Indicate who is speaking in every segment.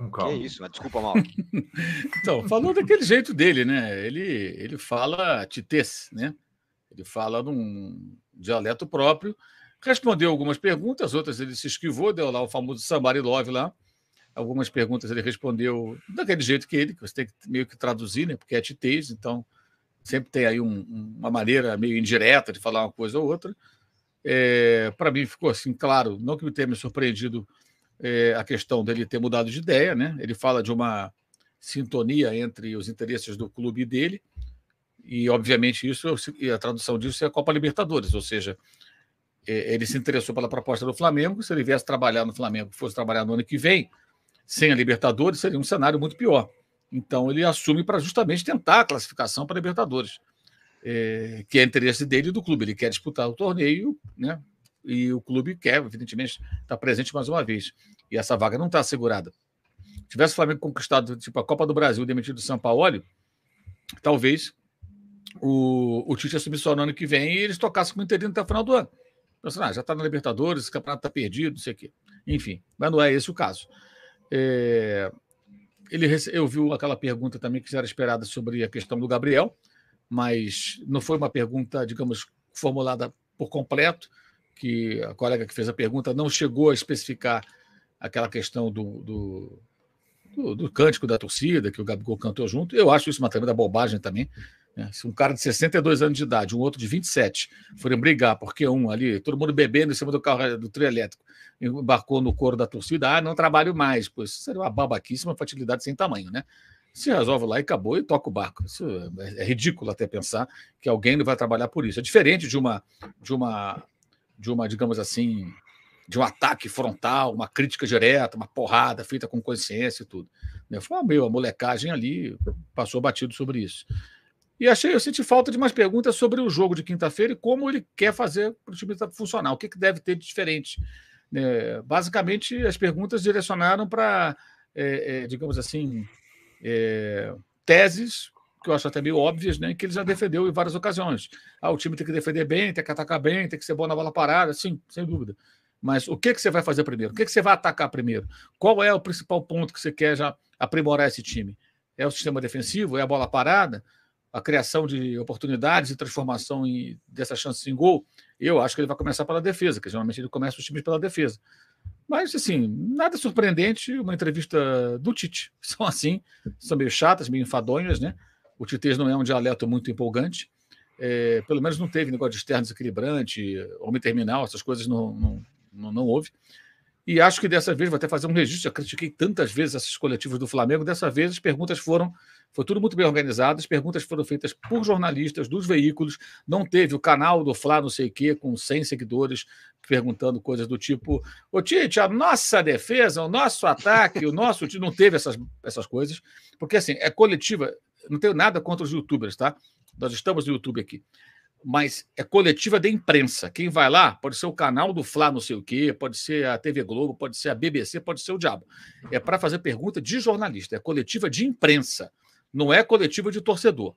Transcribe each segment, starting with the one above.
Speaker 1: Com calma.
Speaker 2: Que isso, mas desculpa, Mauro.
Speaker 3: Então, falou daquele jeito dele, né? Ele fala titês, né? Ele fala num dialeto próprio, respondeu algumas perguntas, outras ele se esquivou, deu lá o famoso somebody love lá. Algumas perguntas ele respondeu daquele jeito que você tem que meio que traduzir, né? Porque é titês, então sempre tem aí uma maneira meio indireta de falar uma coisa ou outra. Para mim ficou assim, claro, não que me tenha me surpreendido a questão dele ter mudado de ideia, né? Ele fala de uma sintonia entre os interesses do clube e dele, e obviamente a tradução disso é a Copa Libertadores, ou seja, ele se interessou pela proposta do Flamengo. Se ele viesse trabalhar no Flamengo, fosse trabalhar no ano que vem, sem a Libertadores, seria um cenário muito pior. Então ele assume para justamente tentar a classificação para a Libertadores, que é interesse dele e do clube. Ele quer disputar o torneio, né? E o clube quer, evidentemente, estar presente mais uma vez. E essa vaga não está assegurada. Se tivesse o Flamengo conquistado tipo, a Copa do Brasil, demitido do Sampaoli, talvez o Tite assumisse só no ano que vem e eles tocassem com o interino até o final do ano. Pensando, já está na Libertadores, esse campeonato está perdido, não sei o quê. Enfim, mas não é esse o caso. Eu vi aquela pergunta também que já era esperada sobre a questão do Gabriel, mas não foi uma pergunta, digamos, formulada por completo, que a colega que fez a pergunta não chegou a especificar aquela questão do cântico da torcida, que o Gabigol cantou junto. Eu acho isso uma tremenda bobagem também. Né? Se um cara de 62 anos de idade, um outro de 27, forem brigar, porque um ali, todo mundo bebendo em cima do carro do trio elétrico, embarcou no coro da torcida, não trabalho mais, pois seria uma babaquice, uma fatalidade sem tamanho, né? Se resolve lá e acabou e toca o barco. Isso é ridículo até pensar que alguém não vai trabalhar por isso. É diferente de uma digamos assim, de um ataque frontal, uma crítica direta, uma porrada feita com consciência e tudo. Foi a molecagem ali, passou batido sobre isso. E eu senti falta de mais perguntas sobre o jogo de quinta-feira e como ele quer fazer para o time funcionar, o que deve ter de diferente. Basicamente, as perguntas direcionaram para, digamos assim, teses que eu acho até meio óbvias, né, que ele já defendeu em várias ocasiões. O time tem que defender bem, tem que atacar bem, tem que ser bom na bola parada, sim, sem dúvida. Mas o que você vai fazer primeiro? O que você vai atacar primeiro? Qual é o principal ponto que você quer já aprimorar esse time? É o sistema defensivo? É a bola parada? A criação de oportunidades e transformação dessas chances em gol? Eu acho que ele vai começar pela defesa, que geralmente ele começa os times pela defesa. Mas, assim, nada surpreendente, uma entrevista do Tite. São assim, são meio chatas, meio enfadonhas, né? O Tite não é um dialeto muito empolgante. Pelo menos não teve negócio de externo desequilibrante, homem terminal, essas coisas não houve. E acho que dessa vez, vou até fazer um registro, já critiquei tantas vezes essas coletivas do Flamengo, dessa vez as perguntas foi tudo muito bem organizado, as perguntas foram feitas por jornalistas dos veículos, não teve o canal do Fla não sei o quê, com 100 seguidores, perguntando coisas do tipo, ô Tite, a nossa defesa, o nosso ataque, o nosso time, não teve essas coisas, porque assim, é coletiva, não tenho nada contra os youtubers, tá? Nós estamos no YouTube aqui. Mas é coletiva de imprensa. Quem vai lá pode ser o canal do Fla não sei o quê, pode ser a TV Globo, pode ser a BBC, pode ser o diabo. É para fazer pergunta de jornalista, é coletiva de imprensa, não é coletiva de torcedor.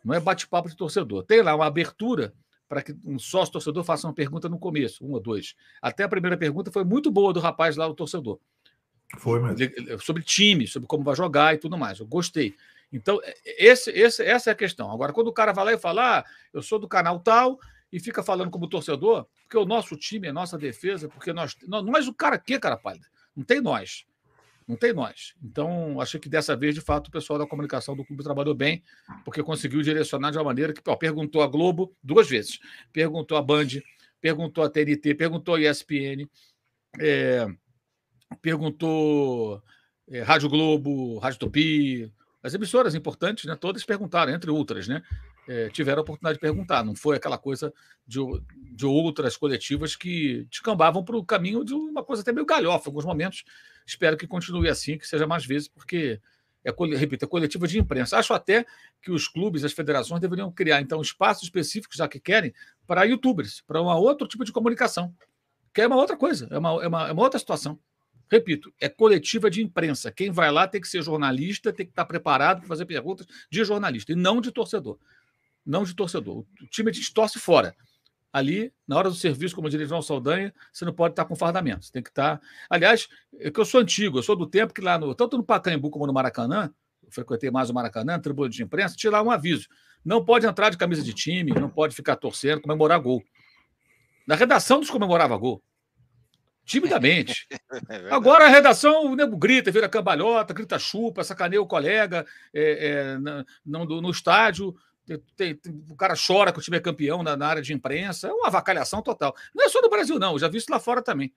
Speaker 3: Não é bate-papo de torcedor. Tem lá uma abertura para que um sócio-torcedor faça uma pergunta no começo, uma ou duas. Até a primeira pergunta foi muito boa do rapaz lá, o torcedor.
Speaker 1: Foi mesmo.
Speaker 3: Sobre time, sobre como vai jogar e tudo mais. Eu gostei. Então, essa é a questão. Agora, quando o cara vai lá e fala, eu sou do canal tal, e fica falando como torcedor, porque o nosso time é nossa defesa, porque nós o cara que, cara pálida? Não tem nós. Não tem nós. Então, achei que dessa vez, de fato, o pessoal da comunicação do clube trabalhou bem, porque conseguiu direcionar de uma maneira que perguntou a Globo 2 vezes, perguntou a Band, perguntou a TNT, perguntou a ESPN, perguntou Rádio Globo, Rádio Tupi, as emissoras importantes, né, todas perguntaram, entre outras, né, tiveram a oportunidade de perguntar. Não foi aquela coisa de outras coletivas que descambavam para o caminho de uma coisa até meio galhofa em alguns momentos. Espero que continue assim, que seja mais vezes, porque, repito, é coletiva de imprensa. Acho até que os clubes, as federações deveriam criar, então, espaços específicos, já que querem, para youtubers, para um outro tipo de comunicação, que é uma outra coisa, é uma outra situação. Repito, é coletiva de imprensa. Quem vai lá tem que ser jornalista, tem que estar preparado para fazer perguntas de jornalista e não de torcedor. Não de torcedor. O time a gente torce fora. Ali, na hora do serviço, como diria João Saldanha, você não pode estar com fardamento. Você tem que estar. Aliás, é que eu sou antigo, eu sou do tempo que lá tanto no Pacaembu como no Maracanã, eu frequentei mais o Maracanã, tribuna de imprensa, tinha lá um aviso. Não pode entrar de camisa de time, não pode ficar torcendo, comemorar gol. Na redação não se comemorava gol. Timidamente. Agora a redação, o nego grita, vira cambalhota, grita chupa, sacaneia o colega no estádio. O cara chora que o time é campeão na área de imprensa. É uma avacalhação total. Não é só no Brasil, não. Eu já vi isso lá fora também.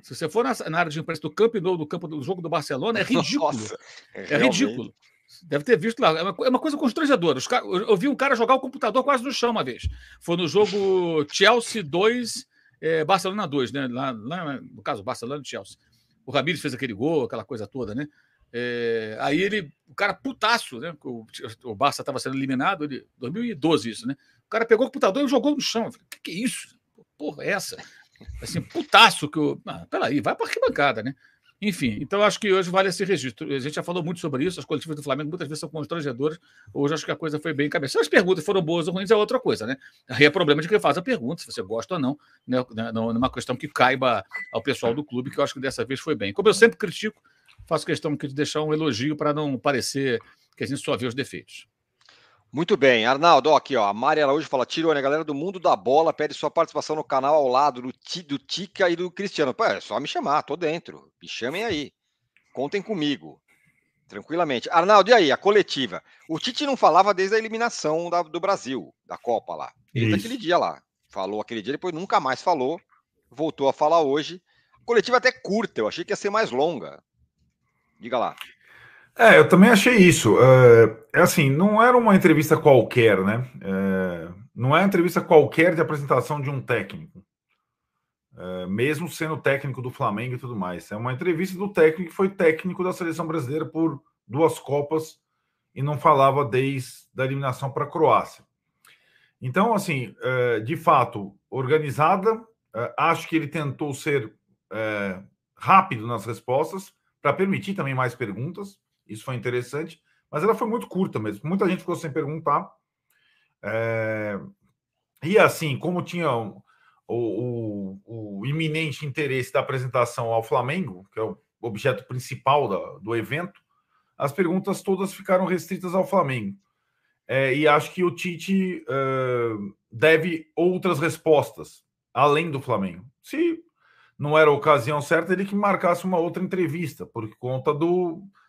Speaker 3: Se você for na área de imprensa do Camp Nou, do jogo do Barcelona, é ridículo. Nossa, é ridículo. Deve ter visto lá. É uma coisa constrangedora. Eu vi um cara jogar o computador quase no chão uma vez. Foi no jogo Chelsea 2, Barcelona 2, né? Lá, no caso, Barcelona e Chelsea. O Ramires fez aquele gol, aquela coisa toda, né? Aí o cara putaço, né? O Barça estava sendo eliminado, 2012 isso, né? O cara pegou o computador e jogou no chão. Eu falei, que é isso? Porra, é essa? Assim, putaço que eu. Peraí, vai para arquibancada, né? Enfim, então acho que hoje vale esse registro. A gente já falou muito sobre isso, as coletivas do Flamengo muitas vezes são constrangedoras. Hoje acho que a coisa foi bem cabeça. Se as perguntas foram boas ou ruins, é outra coisa, né? Aí é problema de quem faz a pergunta, se você gosta ou não, né? Numa questão que caiba ao pessoal do clube, que eu acho que dessa vez foi bem. Como eu sempre critico, faço questão de deixar um elogio para não parecer que a gente só vê os defeitos.
Speaker 2: Muito bem, Arnaldo, aqui, ó, a Mari Araújo fala, Tirone, a galera do Mundo da Bola pede sua participação no canal ao lado do Tica e do Cristiano. Pô, é só me chamar, tô dentro, me chamem aí, contem comigo, tranquilamente. Arnaldo, e aí, a coletiva? O Tite não falava desde a eliminação do Brasil, da Copa lá, desde aquele dia lá, falou aquele dia, depois nunca mais falou, voltou a falar hoje. A coletiva até curta, eu achei que ia ser mais longa. Diga lá.
Speaker 1: Eu também achei isso. Assim, não era uma entrevista qualquer, né? Não é uma entrevista qualquer de apresentação de um técnico. Mesmo sendo técnico do Flamengo e tudo mais. É uma entrevista do técnico que foi técnico da seleção brasileira por 2 Copas e não falava desde a eliminação para a Croácia. Então, assim, de fato, organizada. Acho que ele tentou ser rápido nas respostas para permitir também mais perguntas. Isso foi interessante, mas ela foi muito curta mesmo. Muita gente ficou sem perguntar. E assim, como tinha o iminente interesse da apresentação ao Flamengo, que é o objeto principal do evento, as perguntas todas ficaram restritas ao Flamengo. E acho que o Tite deve outras respostas, além do Flamengo. Se não era a ocasião certa, ele que marcasse uma outra entrevista, por conta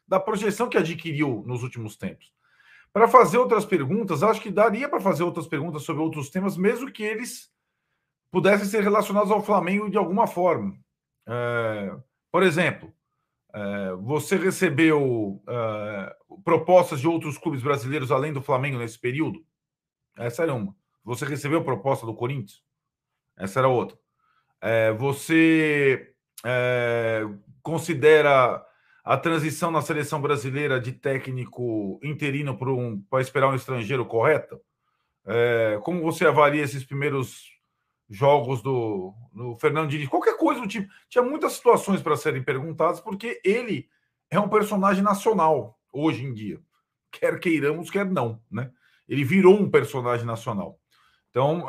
Speaker 1: da projeção que adquiriu nos últimos tempos. Para fazer outras perguntas, acho que daria para fazer outras perguntas sobre outros temas, mesmo que eles pudessem ser relacionados ao Flamengo de alguma forma. Por exemplo, você recebeu propostas de outros clubes brasileiros além do Flamengo nesse período? Essa era uma. Você recebeu proposta do Corinthians? Essa era outra. Você considera a transição na seleção brasileira de técnico interino para esperar um estrangeiro correta? Como você avalia esses primeiros jogos do Fernando Diniz? Qualquer coisa do tipo. Tinha muitas situações para serem perguntadas, porque ele é um personagem nacional hoje em dia. Quer queiramos, quer não, né? Ele virou um personagem nacional. Então,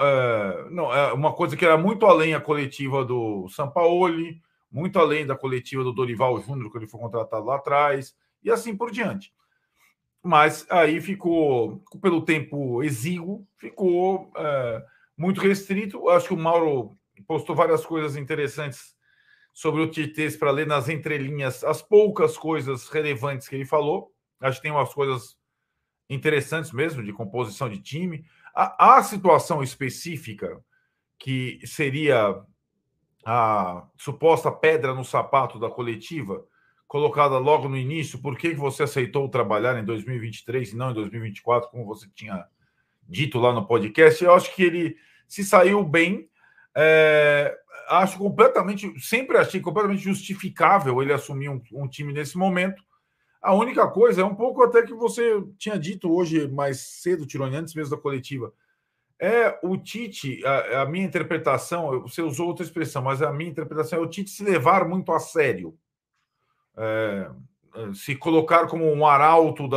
Speaker 1: não, é uma coisa que era muito além a coletiva do Sampaoli, muito além da coletiva do Dorival Júnior, que ele foi contratado lá atrás, e assim por diante. Mas aí ficou, pelo tempo exíguo, ficou muito restrito. Acho que o Mauro postou várias coisas interessantes sobre o Tite para ler nas entrelinhas as poucas coisas relevantes que ele falou. Acho que tem umas coisas interessantes mesmo, de composição de time. A situação específica, que seria a suposta pedra no sapato da coletiva, colocada logo no início, por que você aceitou trabalhar em 2023 e não em 2024, como você tinha dito lá no podcast? Eu acho que ele se saiu bem. Sempre achei completamente justificável ele assumir um time nesse momento. A única coisa é um pouco até que você tinha dito hoje mais cedo, Tirone, antes mesmo da coletiva. O Tite, a minha interpretação, você usou outra expressão, mas a minha interpretação é o Tite se levar muito a sério. Se colocar como um arauto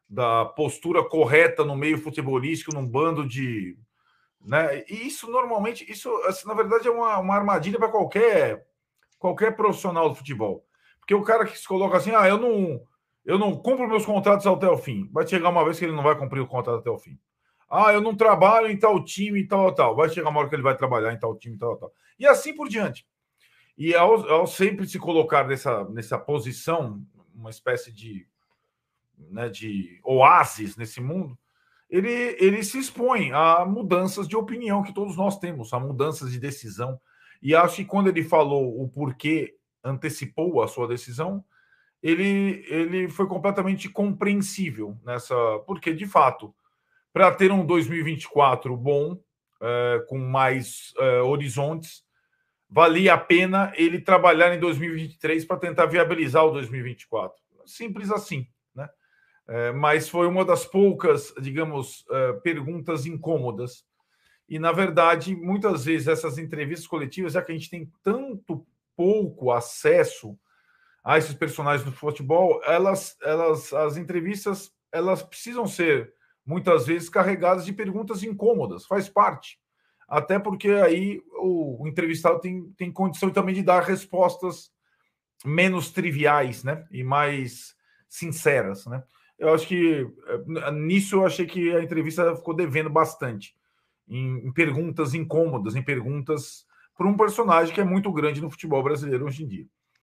Speaker 1: da postura correta no meio futebolístico, num bando de né? E isso normalmente, assim, na verdade, é uma armadilha para qualquer profissional do futebol. Porque o cara que se coloca assim, eu não cumpro meus contratos até o fim. Vai chegar uma vez que ele não vai cumprir o contrato até o fim. Eu não trabalho em tal time e tal. Vai chegar uma hora que ele vai trabalhar em tal time e tal. E assim por diante. E ao sempre se colocar nessa posição, uma espécie de, né, de oásis nesse mundo, ele se expõe a mudanças de opinião que todos nós temos, a mudanças de decisão. E acho que quando ele falou o porquê, antecipou a sua decisão, ele foi completamente compreensível nessa. Porque, de fato, para ter um 2024 bom, com mais horizontes, valia a pena ele trabalhar em 2023 para tentar viabilizar o 2024. Simples assim, né? Mas foi uma das poucas, digamos, perguntas incômodas. E, na verdade, muitas vezes essas entrevistas coletivas, já que a gente tem tanto pouco acesso a esses personagens do futebol, as entrevistas, elas precisam ser, muitas vezes, carregadas de perguntas incômodas, faz parte. Até porque aí o entrevistado tem condição também de dar respostas menos triviais, né? E mais sinceras, né? Eu acho que nisso eu achei que a entrevista ficou devendo bastante em perguntas incômodas, em perguntas para um personagem que é muito grande no futebol brasileiro hoje em dia.